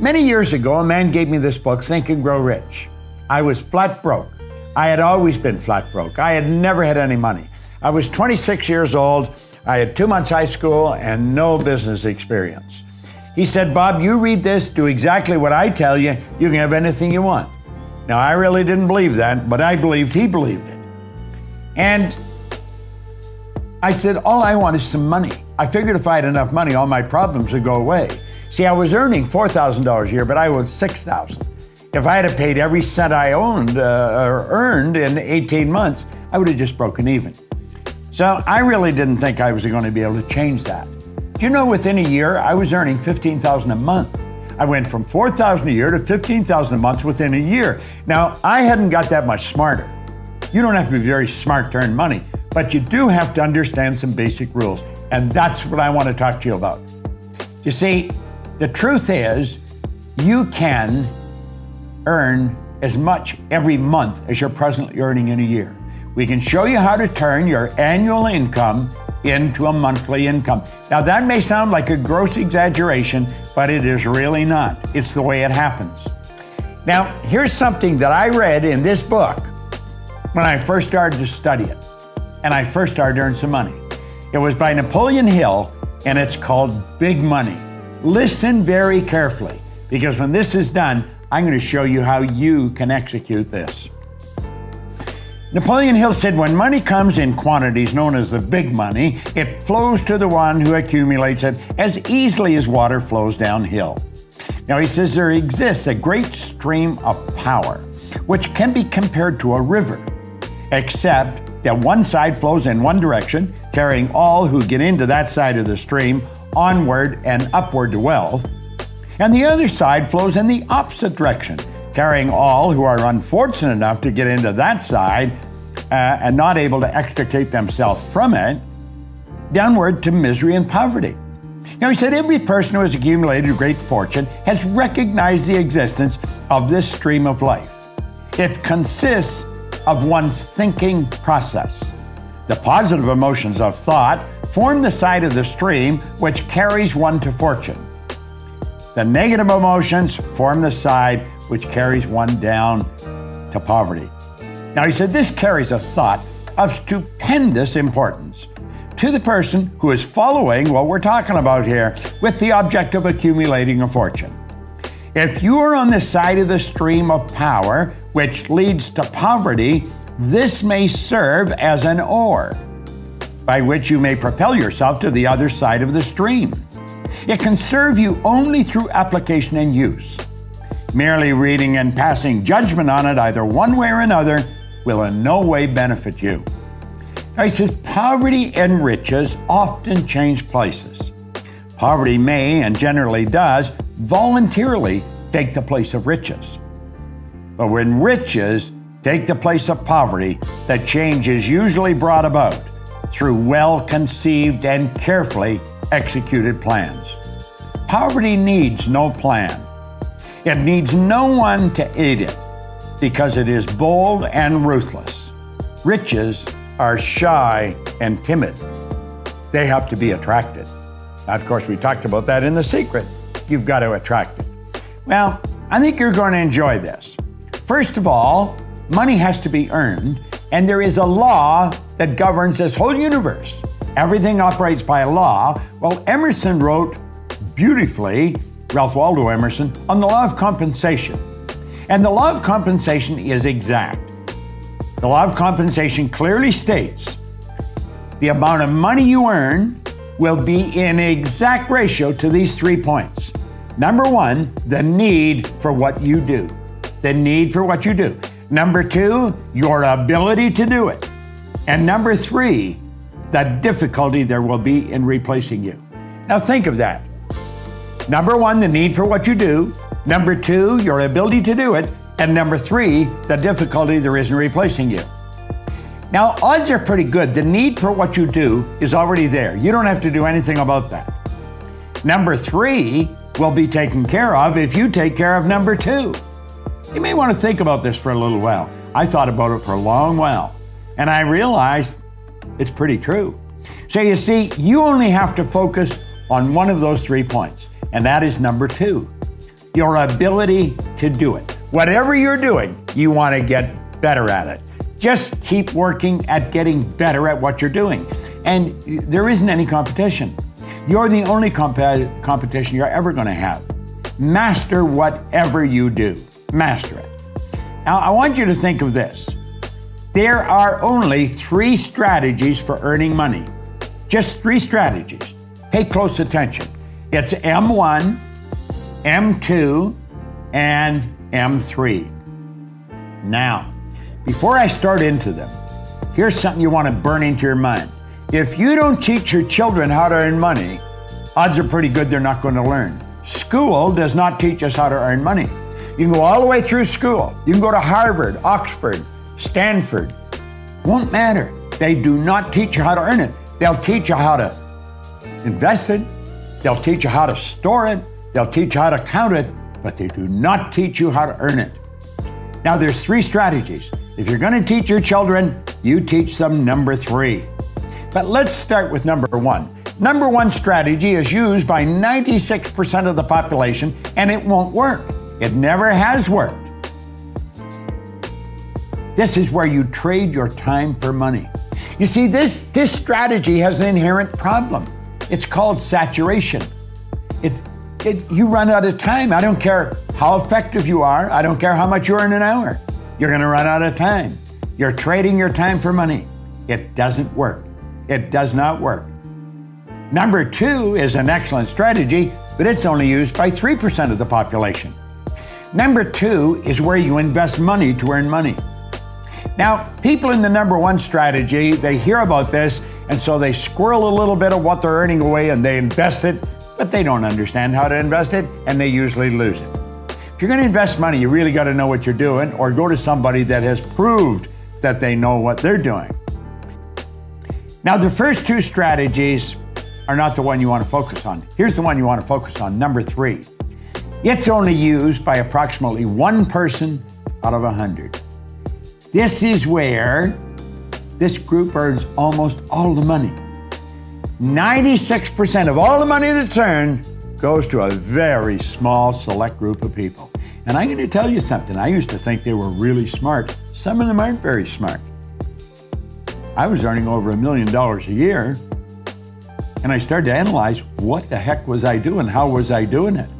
Many years ago, a man gave me this book, Think and Grow Rich. I was flat broke. I had always been flat broke. I had never had any money. I was 26 years old. I had 2 months high school and no business experience. He said, Bob, you read this, do exactly what I tell you, you can have anything you want. Now, I really didn't believe that, but I believed he believed it. And I said, all I want is some money. I figured if I had enough money, all my problems would go away. See, I was earning $4,000 a year, but I owed $6,000. If I had paid every cent I owned or earned in 18 months, I would have just broken even. So I really didn't think I was going to be able to change that. Do you know, within a year, I was earning $15,000 a month. I went from $4,000 a year to $15,000 a month within a year. Now, I hadn't got that much smarter. You don't have to be very smart to earn money, but you do have to understand some basic rules. And that's what I want to talk to you about. You see, the truth is, you can earn as much every month as you're presently earning in a year. We can show you how to turn your annual income into a monthly income. Now, that may sound like a gross exaggeration, but it is really not. It's the way it happens. Now, here's something that I read in this book when I first started to study it, and I first started to earn some money. It was by Napoleon Hill, and it's called Big Money. Listen very carefully, because when this is done, I'm going to show you how you can execute this. Napoleon Hill said, when money comes in quantities known as the big money, it flows to the one who accumulates it as easily as water flows downhill. Now, he says there exists a great stream of power, which can be compared to a river, except that one side flows in one direction, carrying all who get into that side of the stream onward and upward to wealth, and the other side flows in the opposite direction, carrying all who are unfortunate enough to get into that side and not able to extricate themselves from it, downward to misery and poverty. Now, he said every person who has accumulated great fortune has recognized the existence of this stream of life. It consists of one's thinking process. The positive emotions of thought form the side of the stream which carries one to fortune. The negative emotions form the side which carries one down to poverty. Now, he said this carries a thought of stupendous importance to the person who is following what we're talking about here with the object of accumulating a fortune. If you are on the side of the stream of power which leads to poverty, this may serve as an oar by which you may propel yourself to the other side of the stream. It can serve you only through application and use. Merely reading and passing judgment on it either one way or another will in no way benefit you. Now, he says poverty and riches often change places. Poverty may, and generally does, voluntarily take the place of riches. But when riches take the place of poverty, the change is usually brought about through well-conceived and carefully executed plans. Poverty needs no plan. It needs no one to aid it because it is bold and ruthless. Riches are shy and timid. They have to be attracted. Now, of course, we talked about that in The Secret. You've got to attract it. Well, I think you're going to enjoy this. First of all, money has to be earned, and there is a law that governs this whole universe. Everything operates by a law. Well, Emerson wrote beautifully, Ralph Waldo Emerson, on the law of compensation. And the law of compensation is exact. The law of compensation clearly states the amount of money you earn will be in exact ratio to these 3 points. Number one, the need for what you do. The need for what you do. Number two, your ability to do it. And number three, the difficulty there will be in replacing you. Now think of that. Number one, the need for what you do. Number two, your ability to do it. And number three, the difficulty there is in replacing you. Now, odds are pretty good. The need for what you do is already there. You don't have to do anything about that. Number three will be taken care of if you take care of number two. You may want to think about this for a little while. I thought about it for a long while, and I realized it's pretty true. So you see, you only have to focus on one of those 3 points, and that is number two. your ability to do it. Whatever you're doing, you want to get better at it. Just keep working at getting better at what you're doing. And there isn't any competition. You're the only competition you're ever going to have. Master whatever you do. Master it. Now, I want you to think of this. There are only 3 strategies for earning money. Just 3 strategies. Pay close attention. It's M1, M2, and M3. Now, before I start into them, here's something you want to burn into your mind. If you don't teach your children how to earn money, odds are pretty good they're not going to learn. School does not teach us how to earn money. You can go all the way through school. You can go to Harvard, Oxford, Stanford. Won't matter. They do not teach you how to earn it. They'll teach you how to invest it. They'll teach you how to store it. They'll teach you how to count it, but they do not teach you how to earn it. Now, there's 3 strategies. If you're going to teach your children, you teach them number 3. But let's start with number 1. Number 1 strategy is used by 96% of the population, and it won't work. It never has worked. This is where you trade your time for money. You see, this strategy has an inherent problem. It's called saturation. You run out of time. I don't care how effective you are. I don't care how much you earn an hour. You're going to run out of time. You're trading your time for money. It doesn't work. It does not work. Number 2 is an excellent strategy, but it's only used by 3% of the population. Number 2 is where you invest money to earn money. Now, people in the number 1 strategy, they hear about this, and so they squirrel a little bit of what they're earning away and they invest it, but they don't understand how to invest it, and they usually lose it. If you're going to invest money, you really got to know what you're doing, or go to somebody that has proved that they know what they're doing. Now, the first 2 strategies are not the one you want to focus on. Here's the one you want to focus on, number 3. It's only used by approximately 1 person out of 100. This is where this group earns almost all the money. 96% of all the money that's earned goes to a very small select group of people. And I'm going to tell you something. I used to think they were really smart. Some of them aren't very smart. I was earning over $1 million a year, and I started to analyze what the heck was I doing? How was I doing it?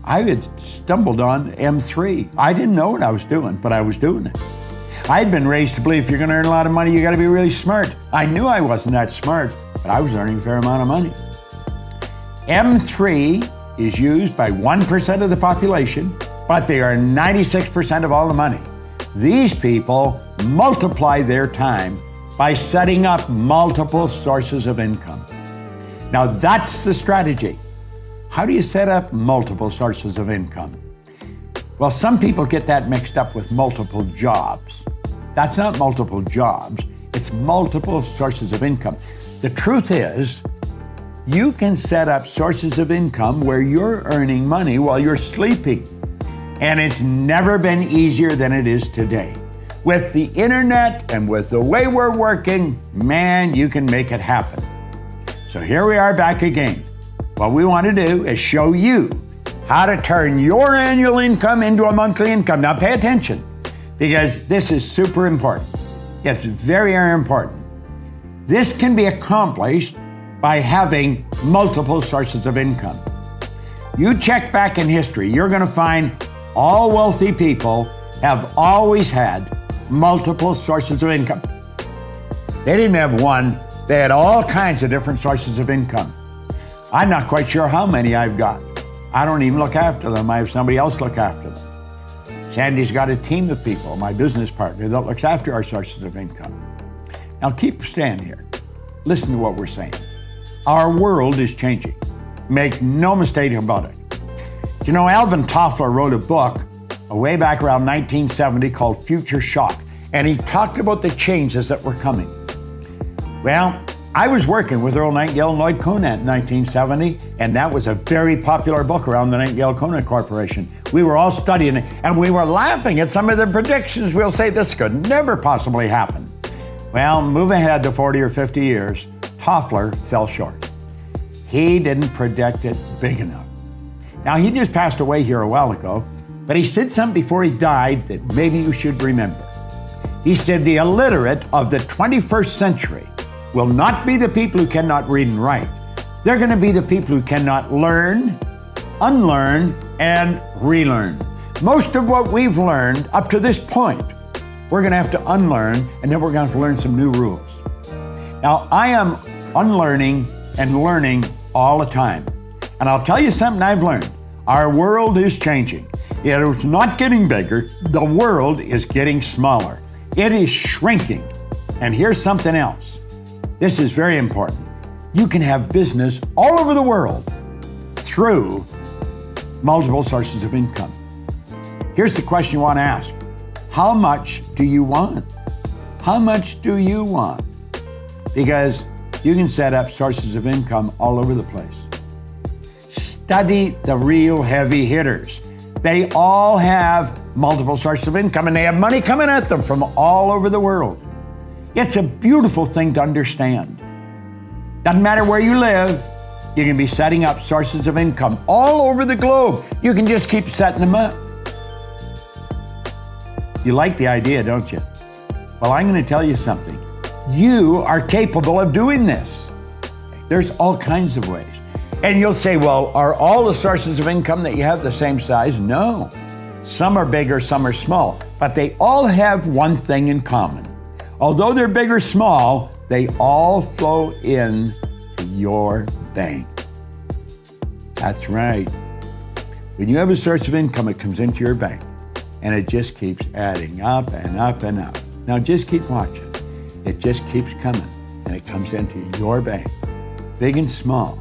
I had stumbled on M3. I didn't know what I was doing, but I was doing it. I had been raised to believe if you're going to earn a lot of money, you got to be really smart. I knew I wasn't that smart, but I was earning a fair amount of money. M3 is used by 1% of the population, but they earn 96% of all the money. These people multiply their time by setting up multiple sources of income. Now, that's the strategy. How do you set up multiple sources of income? Well, some people get that mixed up with multiple jobs. That's not multiple jobs, it's multiple sources of income. The truth is, you can set up sources of income where you're earning money while you're sleeping. And it's never been easier than it is today. With the internet and with the way we're working, man, you can make it happen. So here we are back again. What we want to do is show you how to turn your annual income into a monthly income. Now pay attention, because this is super important. It's very, very important. This can be accomplished by having multiple sources of income. You check back in history, you're going to find all wealthy people have always had multiple sources of income. They didn't have one, they had all kinds of different sources of income. I'm not quite sure how many I've got. I don't even look after them. I have somebody else look after them. Sandy's got a team of people, my business partner, that looks after our sources of income. Now keep staying here. Listen to what we're saying. Our world is changing. Make no mistake about it. You know, Alvin Toffler wrote a book way back around 1970 called Future Shock, and he talked about the changes that were coming. Well, I was working with Earl Nightingale and Lloyd Conant in 1970, and that was a very popular book around the Nightingale-Conant Corporation. We were all studying it, and we were laughing at some of the predictions. We'll say this could never possibly happen. Well, move ahead to 40 or 50 years, Toffler fell short. He didn't predict it big enough. Now, he just passed away here a while ago, but he said something before he died that maybe you should remember. He said, the illiterate of the 21st century will not be the people who cannot read and write. They're going to be the people who cannot learn, unlearn, and relearn. Most of what we've learned up to this point, we're going to have to unlearn, and then we're going to have to learn some new rules. Now, I am unlearning and learning all the time. And I'll tell you something I've learned. Our world is changing. It is not getting bigger. The world is getting smaller. It is shrinking. And here's something else. This is very important. You can have business all over the world through multiple sources of income. Here's the question you want to ask. How much do you want? How much do you want? Because you can set up sources of income all over the place. Study the real heavy hitters. They all have multiple sources of income, and they have money coming at them from all over the world. It's a beautiful thing to understand. Doesn't matter where you live, you can be setting up sources of income all over the globe. You can just keep setting them up. You like the idea, don't you? Well, I'm going to tell you something. You are capable of doing this. There's all kinds of ways. And you'll say, well, are all the sources of income that you have the same size? No. Some are bigger, some are small. But they all have one thing in common. Although they're big or small, they all flow in to your bank. That's right. When you have a source of income, it comes into your bank. And it just keeps adding up and up and up. Now just keep watching. It just keeps coming. And it comes into your bank. Big and small.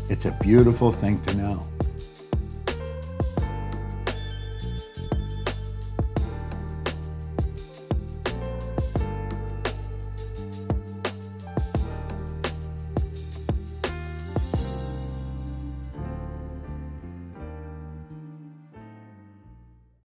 It's a beautiful thing to know.